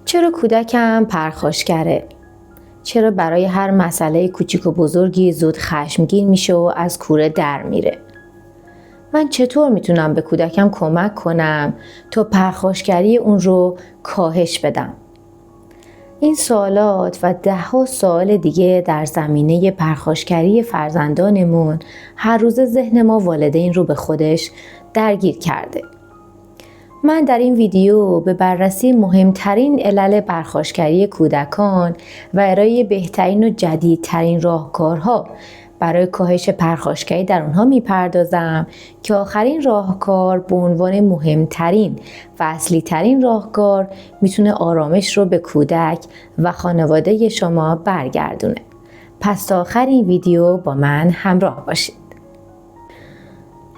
چرا کودکم پرخاشگره؟ چرا برای هر مسئله کوچیک و بزرگی زود خشمگین میشه و از کوره در میره؟ من چطور میتونم به کودکم کمک کنم تا پرخاشگری اون رو کاهش بدم؟ این سوالات و ده‌ها سوال دیگه در زمینه پرخاشگری فرزندانمون هر روز ذهن ما والدین رو به خودش درگیر کرده. من در این ویدیو به بررسی مهمترین علل پرخاشگری کودکان و ارائه بهترین و جدیدترین راهکارها برای کاهش پرخاشگری در اونها میپردازم که آخرین راهکار به عنوان مهمترین و اصلی ترین راهکار میتونه آرامش رو به کودک و خانواده شما برگردونه. پس تا آخر این ویدیو با من همراه باشید.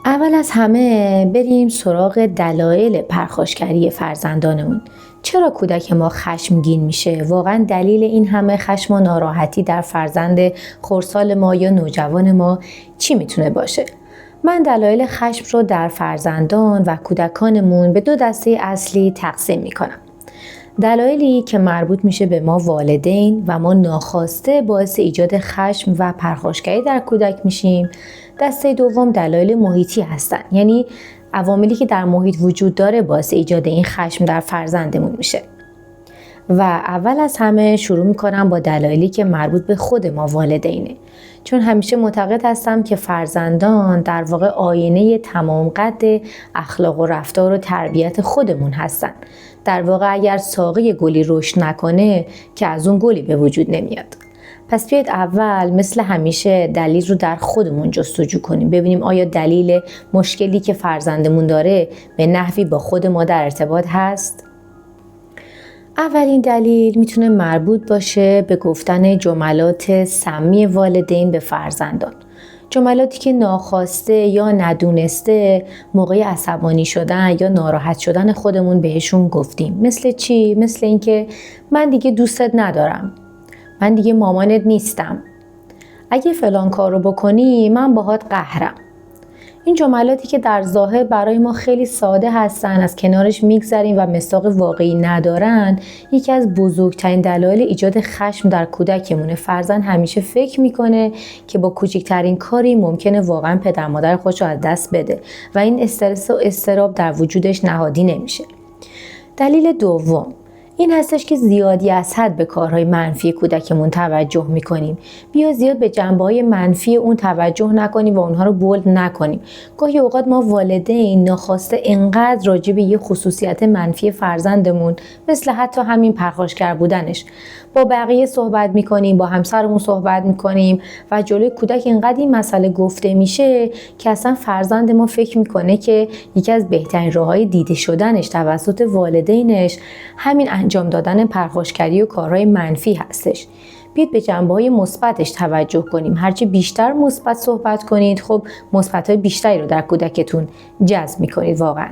اول از همه بریم سراغ دلایل پرخاشگری فرزندانمون. چرا کودک ما خشمگین میشه؟ واقعا دلیل این همه خشم و ناراحتی در فرزند خردسال ما یا نوجوان ما چی میتونه باشه؟ من دلایل خشم رو در فرزندان و کودکانمون به دو دسته اصلی تقسیم میکنم. دلایلی که مربوط میشه به ما والدین و ما ناخواسته باعث ایجاد خشم و پرخاشگری در کودک میشیم. دسته دوم دلایل محیطی هستن، یعنی عواملی که در محیط وجود داره باعث ایجاد این خشم در فرزندمون میشه. و اول از همه شروع میکنم با دلایلی که مربوط به خود ما والدینه، چون همیشه معتقد هستم که فرزندان در واقع آینه تمام قد اخلاق و رفتار و تربیت خودمون هستن. در واقع اگر ساقه گلی رشد نکنه که از اون گلی به وجود نمیاد. پس بیاید اول مثل همیشه دلیل رو در خودمون جستجو کنیم، ببینیم آیا دلیل مشکلی که فرزندمون داره به نحوی با خود ما در ارتباط هست؟ اولین دلیل میتونه مربوط باشه به گفتن جملات سمی والدین به فرزندان. جملاتی که ناخواسته یا ندونسته موقع عصبانی شدن یا ناراحت شدن خودمون بهشون گفتیم. مثل چی؟ مثل اینکه من دیگه دوستت ندارم، من دیگه مامانت نیستم، اگه فلان کارو بکنی من باهات قهرم. این جملاتی که در ظاهر برای ما خیلی ساده هستن، از کنارش میگذریم و مصداق واقعی ندارن، یکی از بزرگترین دلایل ایجاد خشم در کودکمونه. فرزند همیشه فکر میکنه که با کوچکترین کاری ممکنه واقعا پدر مادر خودش رو از دست بده و این استرس و اضطراب در وجودش نهادی نمیشه. دلیل دوم این هستش که زیادی از حد به کارهای منفی کودکمون توجه میکنیم. بیا زیاد به جنبه‌های منفی اون توجه نکنیم و اونها رو بولد نکنیم. گاهی اوقات ما والدین ناخواسته انقدر راجع به یه خصوصیت منفی فرزندمون، مثل حتی همین پرخاشگر بودنش، با بقیه صحبت میکنیم، با همسرمون صحبت میکنیم و جلوی کودک انقدر این مسئله گفته میشه که اصلا فرزند ما فکر میکنه که یکی از بهترین راههای دیده شدنش توسط والدینش همین انجام دادن پرخاشگری و کارهای منفی هستش. بیاید به جنبه‌های مثبتش توجه کنیم. هرچی بیشتر مثبت صحبت کنید، خب مثبت‌های بیشتری رو در کودکتون جذب میکنید واقعا.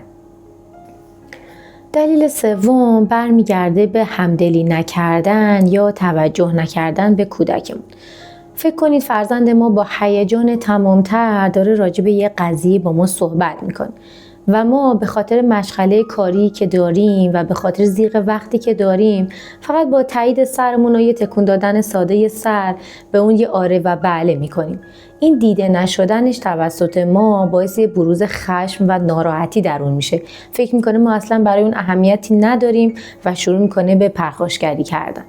دلیل سوم برمیگرده به همدلی نکردن یا توجه نکردن به کودکمون. فکر کنید فرزند ما با هیجان تمام‌تر داره راجع به یه قضیه با ما صحبت میکنه و ما به خاطر مشغله کاری که داریم و به خاطر ضیق وقتی که داریم فقط با تایید سرمون و یه تکون دادن ساده سر به اون یه آره و بله میکنیم. این دیده نشدنش توسط ما باعث بروز خشم و ناراحتی در اون میشه. فکر میکنه ما اصلا برای اون اهمیتی نداریم و شروع میکنه به پرخاشگری کردن.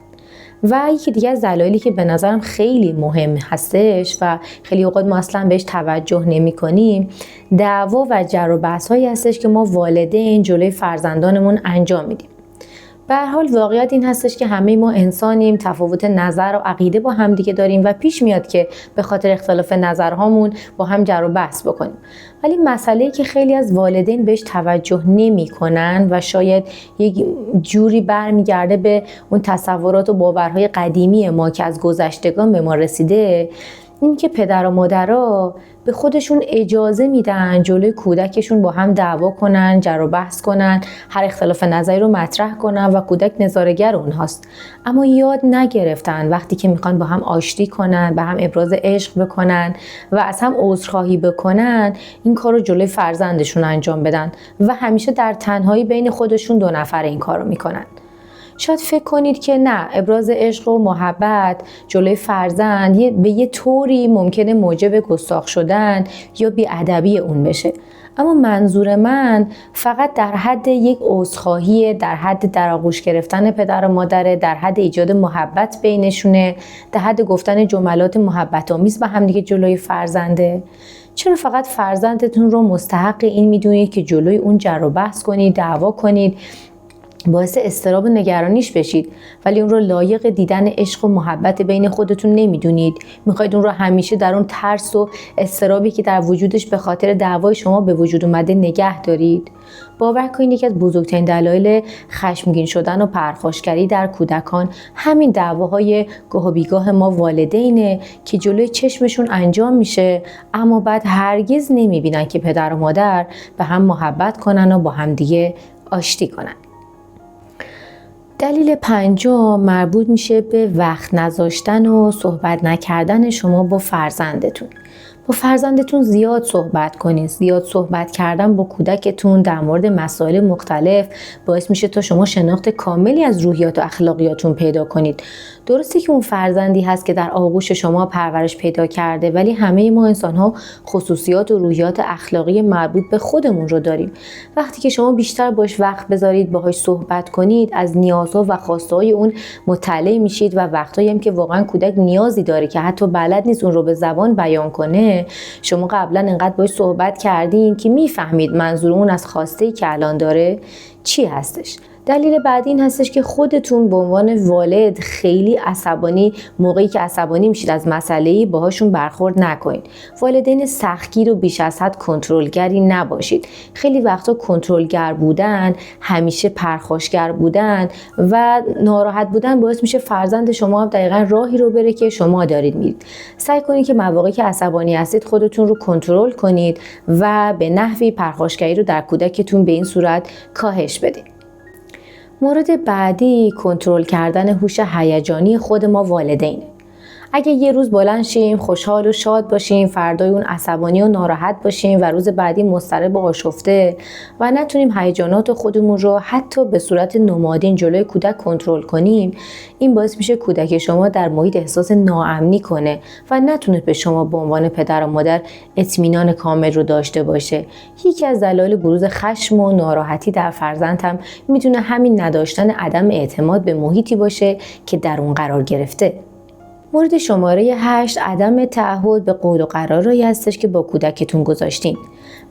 و یکی دیگه از دلایلی که به نظرم خیلی مهم هستش و خیلی اوقات ما اصلا بهش توجه نمی کنیم، دعوا و جر و بحث هایی هستش که ما والدین جلوی فرزندانمون انجام میدیم. به هر حال واقعیت این هستش که همه ما انسانیم، تفاوت نظر و عقیده با هم دیگه داریم و پیش میاد که به خاطر اختلاف نظرهامون با هم جر و بحث بکنیم. ولی مسئله‌ای که خیلی از والدین بهش توجه نمی‌کنن و شاید یک جوری برمیگرده به اون تصورات و باورهای قدیمی ما که از گذشتگان به ما رسیده، این که پدر و مادرها به خودشون اجازه میدن جلوی کودکشون با هم دعوا کنن، جر و بحث کنن، هر اختلاف نظری رو مطرح کنن و کودک نظاره‌گر اونهاست. اما یاد نگرفتن وقتی که میخوان با هم آشتی کنن، به هم ابراز عشق بکنن و از هم عذرخواهی بکنن، این کار رو جلوی فرزندشون انجام بدن و همیشه در تنهایی بین خودشون دو نفر این کار رو میکنن. شاید فکر کنید که نه، ابراز عشق و محبت جلوی فرزند به یه طوری ممکنه موجب گستاخ شدن یا بی‌ادبی اون بشه. اما منظور من فقط در حد یک عذرخواهی، در حد در آغوش گرفتن پدر و مادر، در حد ایجاد محبت بینشونه، در حد گفتن جملات محبت آمیز به هم دیگه جلوی فرزنده. چرا فقط فرزندتون رو مستحق این میدونید که جلوی اون جر و بحث کنید، دعوا کنید، باعث اضطراب و نگرانیش بشید، ولی اون رو لایق دیدن عشق و محبت بین خودتون نمیدونید؟ میخواید اون رو همیشه در اون ترس و اضطرابی که در وجودش به خاطر دعوای شما به وجود اومده نگه دارید؟ باور کنید یکی از بزرگترین دلایل خشمگین شدن و پرخاشگری در کودکان همین دعواهای گاه و بیگاه ما والدینه که جلوی چشمشون انجام میشه، اما بعد هرگز نمیبینن که پدر و مادر به هم محبت کنن و با هم دیگه آشتی کنن. دلیل پنجم مربوط میشه به وقت نذاشتن و صحبت نکردن شما با فرزندتون. با فرزندتون زیاد صحبت کنید. زیاد صحبت کردن با کودکتون در مورد مسائل مختلف باعث میشه تا شما شناخت کاملی از روحیات و اخلاقیاتون پیدا کنید. درسته که اون فرزندی هست که در آغوش شما پرورش پیدا کرده، ولی همه ما انسان‌ها خصوصیات و روحیات اخلاقی مربوط به خودمون رو داریم. وقتی که شما بیشتر باش وقت بذارید، باهاش صحبت کنید، از نیازها و خواسته‌های اون مطلع میشید و وقتایی هم که واقعا کودک نیازی داره که حتی بلد نیست اون رو به زبان بیان کنه، شما قبلا انقدر باهاش صحبت کردین که میفهمید منظور اون از خواسته‌ای که الان داره چی هستش. دلیل بعدی این هستش که خودتون به عنوان والد خیلی عصبانی، موقعی که عصبانی میشید از مسئله‌ای باهاشون برخورد نکنید. والدین سختگیر و بیش از حد کنترلگری نباشید. خیلی وقتا کنترلگر بودن، همیشه پرخاشگر بودن و ناراحت بودن باعث میشه فرزند شما هم دقیقاً راهی رو بره که شما دارید میرید. سعی کنید که مواقعی که عصبانی هستید خودتون رو کنترل کنید و به نحوی پرخاشگری رو در کودکتون به این صورت کاهش بدید. مورد بعدی کنترل کردن هوش هیجانی خود ما والدینه. اگه یه روز بلند شیم خوشحال و شاد باشیم، فردای اون عصبانی و ناراحت باشیم و روز بعدی مضطرب و آشفته و نتونیم هیجانات خودمون رو حتی به صورت نمادین جلوی کودک کنترل کنیم، این باعث میشه کودک شما در محیط احساس ناامنی کنه و نتونه به شما به عنوان پدر و مادر اطمینان کامل رو داشته باشه. یکی از دلایل بروز خشم و ناراحتی در فرزند هم میتونه همین نداشتن عدم اعتماد به محیطی باشه که در اون قرار گرفته. مورد شماره 8 عدم تعهد به قول و قراری هستش که با کودکتون گذاشتین.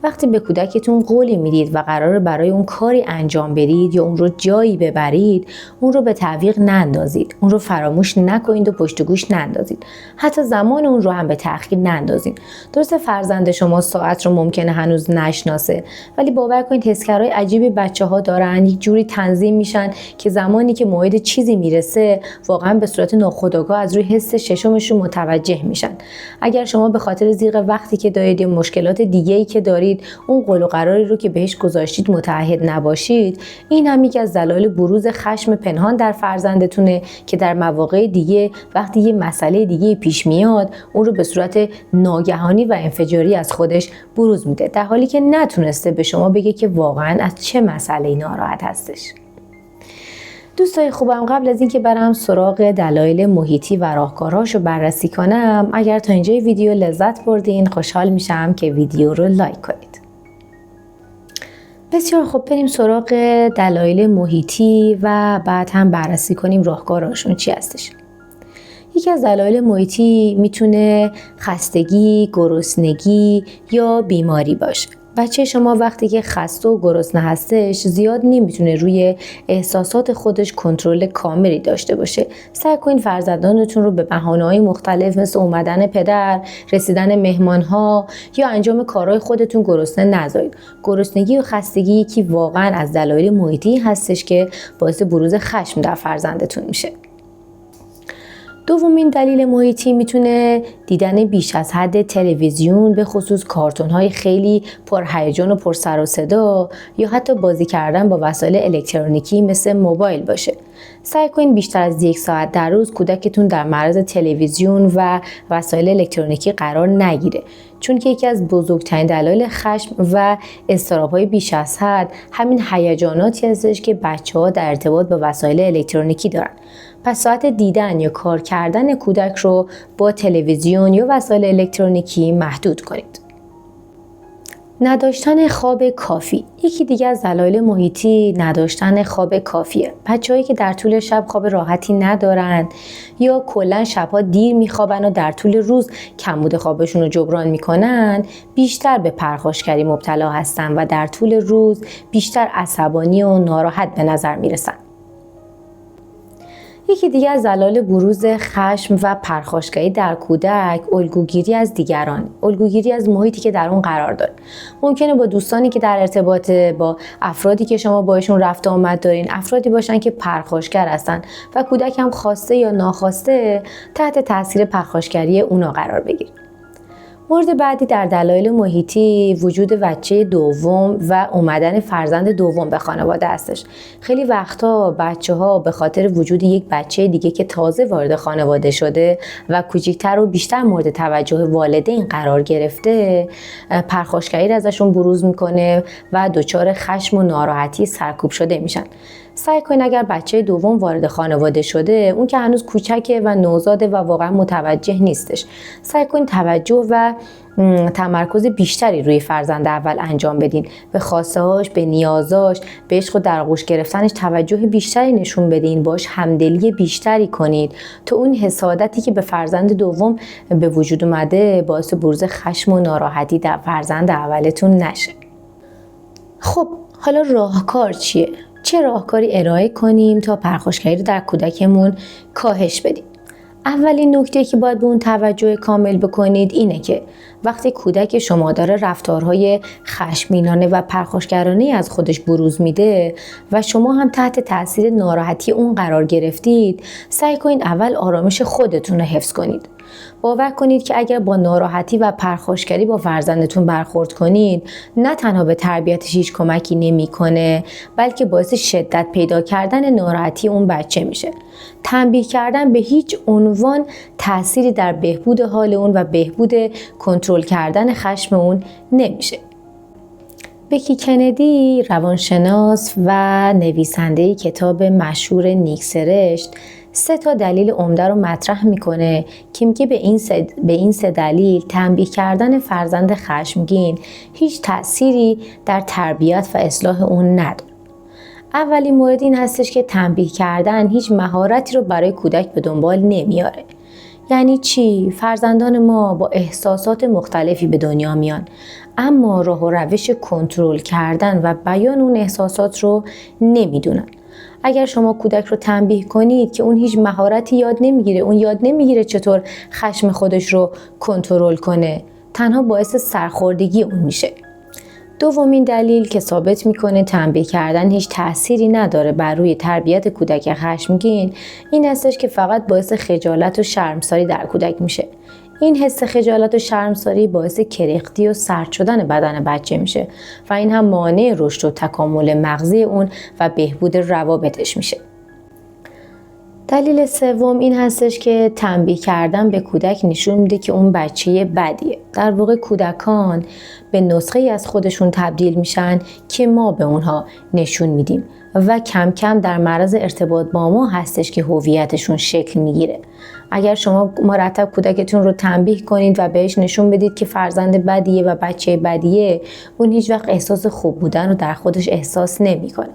وقتی به کودکتون قولی میدید و قراره برای اون کاری انجام بدید یا اون رو جایی ببرید، اون رو به تعویق نندازید. اون رو فراموش نکنید و پشت گوش نندازید. حتی زمان اون رو هم به تأخیر نندازید. درسته فرزند شما ساعت رو ممکنه هنوز نشناسه، ولی باور کنید حسگرای عجیبی بچه‌ها دارن، یک جوری تنظیم میشن که زمانی که موعد چیزی میرسه واقعا به صورت ناخودآگاه از روی حس ششمشون متوجه میشن. اگر شما به خاطر ضیق وقتی که دارید یا مشکلات دیگه‌ای که دارید اون قول و قراری رو که بهش گذاشتید متعهد نباشید، این هم یکی از دلایل بروز خشم پنهان در فرزندتونه که در مواقع دیگه وقتی یه مسئله دیگه پیش میاد اون رو به صورت ناگهانی و انفجاری از خودش بروز میده، در حالی که نتونسته به شما بگه که واقعا از چه مسئله‌ای ناراحت هستش. دوستای خوبم، قبل از اینکه برم سراغ دلایل محیطی و راهکارهاش رو بررسی کنم، اگر تا اینجای ویدیو لذت بردین خوشحال میشم که ویدیو رو لایک کنید. بسیار خوب، بریم سراغ دلایل محیطی و بعد هم بررسی کنیم راهکارهاشون چی هستش. یکی از دلایل محیطی میتونه خستگی، گرسنگی یا بیماری باشه. بچه شما وقتی که خسته و گرسنه هستش زیاد نمیتونه روی احساسات خودش کنترل کاملی داشته باشه. سعی کنید فرزندانتون رو به بهانه‌های مختلف مثل اومدن پدر، رسیدن مهمان‌ها یا انجام کارهای خودتون گرسنه نذارید. گرسنگی و خستگی که واقعا از دلایل محیطی هستش که باعث بروز خشم در فرزندتون میشه. دومین دلیل محیطی میتونه دیدن بیش از حد تلویزیون، به خصوص کارتون‌های خیلی پرهیجان و پر سر و صدا، یا حتی بازی کردن با وسایل الکترونیکی مثل موبایل باشه. سعی کنید بیشتر از 1 ساعت در روز کودکتون در معرض تلویزیون و وسایل الکترونیکی قرار نگیره. چون که یکی از بزرگترین دلایل خشم و اضطراب‌های بیش از حد همین هیجاناتی هستش که بچه‌ها در ارتباط با وسایل الکترونیکی دارن. پس ساعت دیدن یا کار کردن کودک رو با تلویزیون یا وسایل الکترونیکی محدود کنید. نداشتن خواب کافی. یکی دیگه از دلایل محیطی نداشتن خواب کافیه. بچه‌هایی که در طول شب خواب راحتی ندارن یا کلاً شب‌ها دیر میخوابن و در طول روز کمبود خوابشون رو جبران میکنن، بیشتر به پرخاشگری مبتلا هستن و در طول روز بیشتر عصبانی و ناراحت به نظر میرسن. یکی دیگه از دلایل بروز خشم و پرخاشگری در کودک الگوگیری از دیگران، الگوگیری از محیطی که در اون قرار داره. ممکنه با دوستانی که در ارتباط با افرادی که شما باشون رفت و آمد دارین افرادی باشن که پرخاشگر هستن و کودک هم خواسته یا ناخواسته تحت تاثیر پرخاشگری اونا قرار بگیره. مورد بعدی در دلایل محیطی وجود بچه دوم و اومدن فرزند دوم به خانواده هستش. خیلی وقتا بچه‌ها به خاطر وجود یک بچه دیگه که تازه وارد خانواده شده و کوچیک‌تر و بیشتر مورد توجه والدین قرار گرفته، پرخاشگری ازشون بروز میکنه و دچار خشم و ناراحتی سرکوب شده میشن. سعی کنید اگر بچه دوم وارد خانواده شده، اون که هنوز کوچکه و نوزاده و واقعا متوجه نیستش، سعی کنید توجه و تمرکز بیشتری روی فرزند اول انجام بدین. به خواسته هاش، به نیازاش، به عشق و در آغوش گرفتنش توجه بیشتری نشون بدین، باش همدلی بیشتری کنید تا اون حسادتی که به فرزند دوم به وجود اومده باعث بروز خشم و ناراحتی در فرزند اولتون نشه. خب حالا راهکار چیه؟ چه راهکاری ارائه کنیم تا پرخاشگری رو در کودکمون کاهش بدیم؟ اولین نکته که باید به اون توجه کامل بکنید اینه که وقتی کودک شما داره رفتارهای خشمگینانه و پرخاشگرانه از خودش بروز میده و شما هم تحت تاثیر ناراحتی اون قرار گرفتید، سعی کنید اول آرامش خودتون رو حفظ کنید. باور کنید که اگر با ناراحتی و پرخاشگری با فرزندتون برخورد کنید، نه تنها به تربیتش هیچ کمکی نمیکنه، بلکه باعث شدت پیدا کردن ناراحتی اون بچه میشه. تنبیه کردن به هیچ عنوان تأثیری در بهبود حال اون و بهبود کنترل کردن خشم اون نمیشه. بکی کندی، روانشناس و نویسنده کتاب مشهور نیکسرشت، 3 دلیل عمده رو مطرح میکنه که میگه به این سه دلیل تنبیه کردن فرزند خشمگین هیچ تأثیری در تربیت و اصلاح اون نداره. اولین مورد این هستش که تنبیه کردن هیچ مهارتی رو برای کودک به دنبال نمیاره. یعنی چی؟ فرزندان ما با احساسات مختلفی به دنیا میان، اما راه و روش کنترل کردن و بیان اون احساسات رو نمیدونن. اگر شما کودک رو تنبیه کنید که اون هیچ مهارتی یاد نمیگیره چطور خشم خودش رو کنترل کنه، تنها باعث سرخوردگی اون میشه. دومین دلیل که ثابت میکنه تنبیه کردن هیچ تأثیری نداره بر روی تربیت کودک خشمگین این هستش که فقط باعث خجالت و شرمساری در کودک میشه. این حس خجالت و شرمساری باعث کرختی و سرد شدن بدن بچه میشه و این هم مانع رشد و تکامل مغزی اون و بهبود روابطش میشه. دلیل سوم این هستش که تنبیه کردن به کودک نشون میده که اون بچه بدیه. در واقع کودکان به نسخه از خودشون تبدیل میشن که ما به اونها نشون میدیم و کم کم در معرض ارتباط با ما هستش که هویتشون شکل میگیره. اگر شما مرتب کودکتون رو تنبیه کنید و بهش نشون بدید که فرزند بدیه و بچه بدیه، اون هیچ وقت احساس خوب بودن رو در خودش احساس نمیکنه.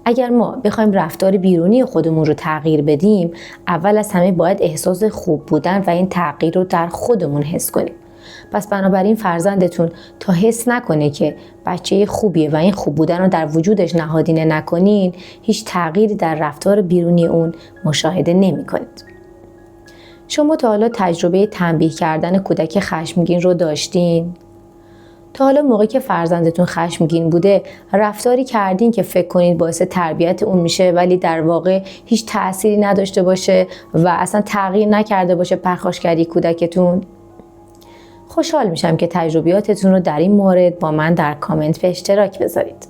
اگر ما بخوایم رفتار بیرونی خودمون رو تغییر بدیم، اول از همه باید احساس خوب بودن و این تغییر رو در خودمون حس کنیم. پس بنابراین فرزندتون تا حس نکنه که بچه خوبیه و این خوب بودن رو در وجودش نهادینه نکنین، هیچ تغییری در رفتار بیرونی اون مشاهده نمی کنید. شما تا حالا تجربه تنبیه کردن کودک خشمگین رو داشتین؟ تا حالا موقعی که فرزندتون خشمگین بوده رفتاری کردین که فکر کنید باعث تربیت اون میشه ولی در واقع هیچ تأثیری نداشته باشه و اصلا تغییر نکرده باشه پرخاشگری کودکتون؟ خوشحال میشم که تجربیاتتون رو در این مورد با من در کامنت به اشتراک بذارید.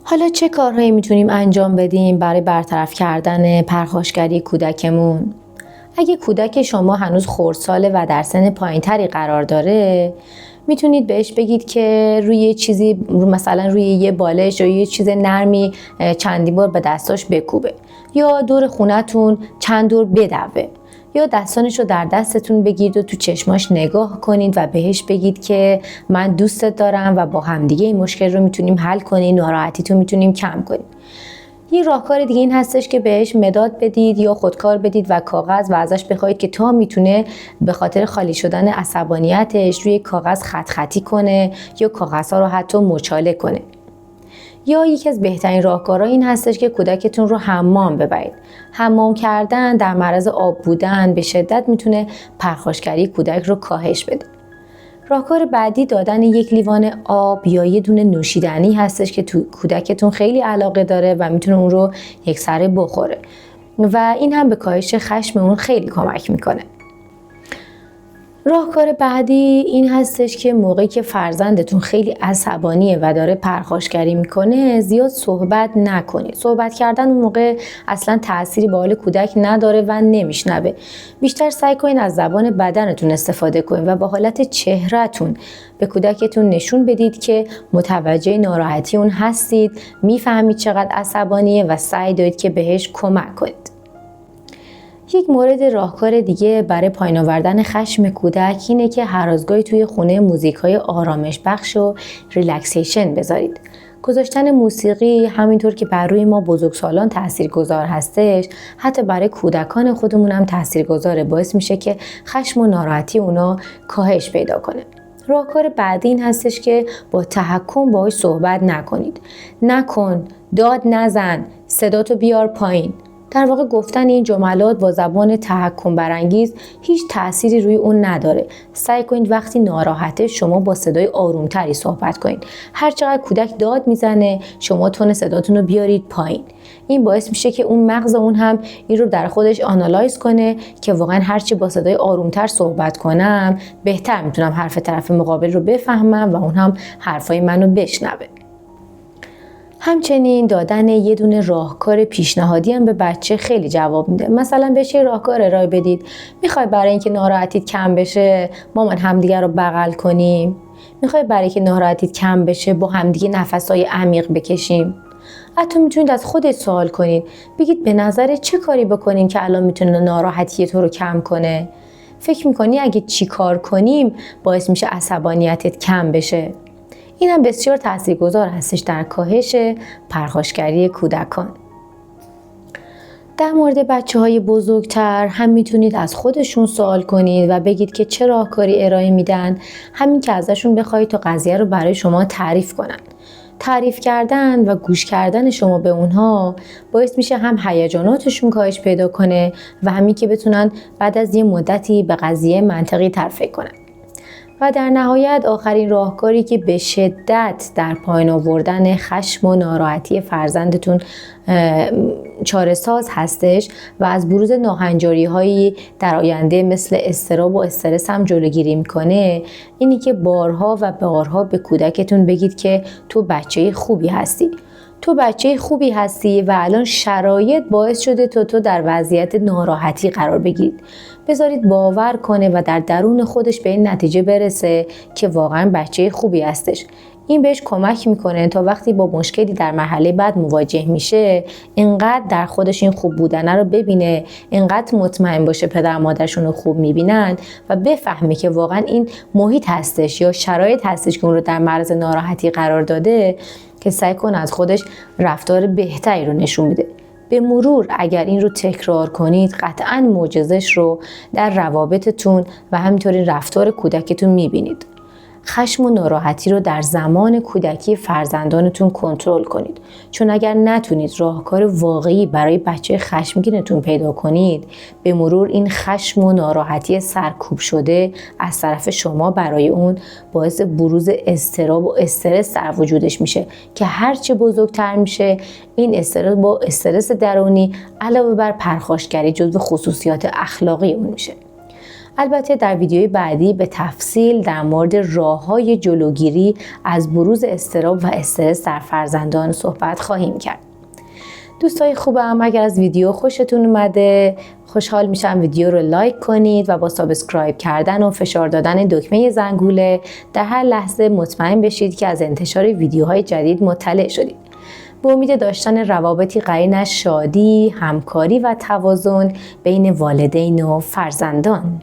حالا چه کارهایی میتونیم انجام بدیم برای برطرف کردن پرخاشگری کودکمون؟ اگه کودک شما هنوز خردساله و در سن پایینتری قرار داره، میتونید بهش بگید که روی چیزی، مثلا روی یه بالش یا یه چیز نرمی چندی بار به دستاش بکوبه، یا دور خونتون چند دور بدوه، یا دستانش رو در دستتون بگیرید و تو چشماش نگاه کنید و بهش بگید که من دوستت دارم و با همدیگه این مشکل رو میتونیم حل کنیم، ناراحتیتون میتونیم کم کنیم. یه راهکار دیگه این هستش که بهش مداد بدید یا خودکار بدید و کاغذ و ازش بخواید که تا میتونه به خاطر خالی شدن عصبانیتش روی کاغذ خط خطی کنه یا کاغذها رو حتی مچاله کنه. یا یکی از بهترین راهکارها این هستش که کودکتون رو حمام ببرید. حمام کردن، در معرض آب بودن به شدت میتونه پرخاشگری کودک رو کاهش بده. راهکار بعدی دادن یک لیوان آب یا یه دونه نوشیدنی هستش که کودکتون خیلی علاقه داره و میتونه اون رو یکسره بخوره و این هم به کاهش خشم اون خیلی کمک میکنه. راهکار بعدی این هستش که موقعی که فرزندتون خیلی عصبانیه و داره پرخاشگری میکنه، زیاد صحبت نکنید. صحبت کردن اون موقع اصلا تأثیری به حال کودک نداره و نمیشنوه. بیشتر سعی کنید از زبان بدنتون استفاده کنید و با حالت چهرهتون به کودکتون نشون بدید که متوجه ناراحتی اون هستید، میفهمید چقدر عصبانیه و سعی دارید که بهش کمک کنید. یک مورد راهکار دیگه برای پایین آوردن خشم کودک اینه که هر از گاهی توی خونه موزیک‌های آرامش بخش و ریلکسیشن بذارید. گذاشتن موسیقی همینطور که بر روی ما بزرگسالان تاثیرگذار هستش، حتی برای کودکان خودمون هم تاثیرگذاره، باعث میشه که خشم و ناراحتی اونا کاهش پیدا کنه. راهکار بعدی این هستش که با تحکم باهاش صحبت نکنید. نکن، داد نزن، صداتو بیار پایین. در واقع گفتن این جملات با زبان تحکم برانگیز هیچ تأثیری روی اون نداره. سعی کنید وقتی ناراحته شما با صدای آرومتری صحبت کنید. هر چقدر کودک داد میزنه شما تون صداتون رو بیارید پایین. این باعث میشه که اون مغز اون هم این رو در خودش آنالایز کنه که واقعا هرچی با صدای آرومتر صحبت کنم بهتر میتونم حرف طرف مقابل رو بفهمم و اون هم حرفای منو بشنوه. همچنین دادن یه دونه راهکار پیشنهادی هم به بچه خیلی جواب میده. مثلا بهش یه راهکار ارائه بدید. میخوای برای اینکه ناراحتیت کم بشه مامان همدیگه رو بغل کنیم؟ میخوای برای اینکه ناراحتیت کم بشه با همدیگه نفسای عمیق بکشیم؟ حتی میتونید از خودت سوال کنید. بگید به نظر چه کاری بکنیم که الان میتونه ناراحتی تو رو کم کنه؟ فکر میکنی اگه چی کار کنیم باعث میشه عصبانیتت کم بشه؟ این هم بسیار تاثیرگذار هستش در کاهش پرخاشگری کودکان. در مورد بچه‌های بزرگتر هم میتونید از خودشون سوال کنید و بگید که چه راهکاری ارائه میدن، همین که ازشون بخواید تا قضیه رو برای شما تعریف کنن. تعریف کردن و گوش کردن شما به اونها باعث میشه هم هیجاناتشون کاهش پیدا کنه و همین که بتونن بعد از یه مدتی به قضیه منطقی تر فکر کنن. و در نهایت آخرین راهکاری که به شدت در پایین آوردن خشم و ناراحتی فرزندتون چاره‌ساز هستش و از بروز ناهنجاری‌هایی در آینده مثل اضطراب و استرس هم جلوگیری میکنه، اینی که بارها و بارها به کودکتون بگید که تو بچه خوبی هستی. تو بچه خوبی هستی و الان شرایط باعث شده تو در وضعیت ناراحتی قرار بگیرید. بذارید باور کنه و در درون خودش به این نتیجه برسه که واقعا بچه خوبی هستش. این بهش کمک میکنه تا وقتی با مشکلی در مرحله بعد مواجه میشه اینقدر در خودش این خوب بودن رو ببینه، اینقدر مطمئن باشه پدر مادرشون رو خوب میبینن و بفهمه که واقعا این محیط هستش یا شرایط هستش که اون رو در معرض ناراحتی قرار داده، که سعی کنه از خودش رفتار بهتری رو نشون میده. به مرور اگر این رو تکرار کنید قطعاً معجزش رو در روابطتون و همینطوری رفتار کودکتون میبینید. خشم و ناراحتی رو در زمان کودکی فرزندانتون کنترل کنید، چون اگر نتونید راهکار واقعی برای بچه خشمگینتون پیدا کنید، به مرور این خشم و ناراحتی سرکوب شده از طرف شما برای اون باعث بروز اضطراب و استرس در وجودش میشه که هرچه بزرگتر میشه این استرس با استرس درونی علاوه بر پرخاشگری جزو خصوصیات اخلاقی اون میشه. البته در ویدیوی بعدی به تفصیل در مورد راه‌های جلوگیری از بروز اضطراب و استرس در فرزندان صحبت خواهیم کرد. دوستای خوبم، اگر از ویدیو خوشتون اومده خوشحال میشم ویدیو رو لایک کنید و با سابسکرایب کردن و فشار دادن دکمه زنگوله در هر لحظه مطمئن بشید که از انتشار ویدیوهای جدید مطلع شدید. به امید داشتن روابطی قرین از شادی، همکاری و توازن بین والدین و فرزندان.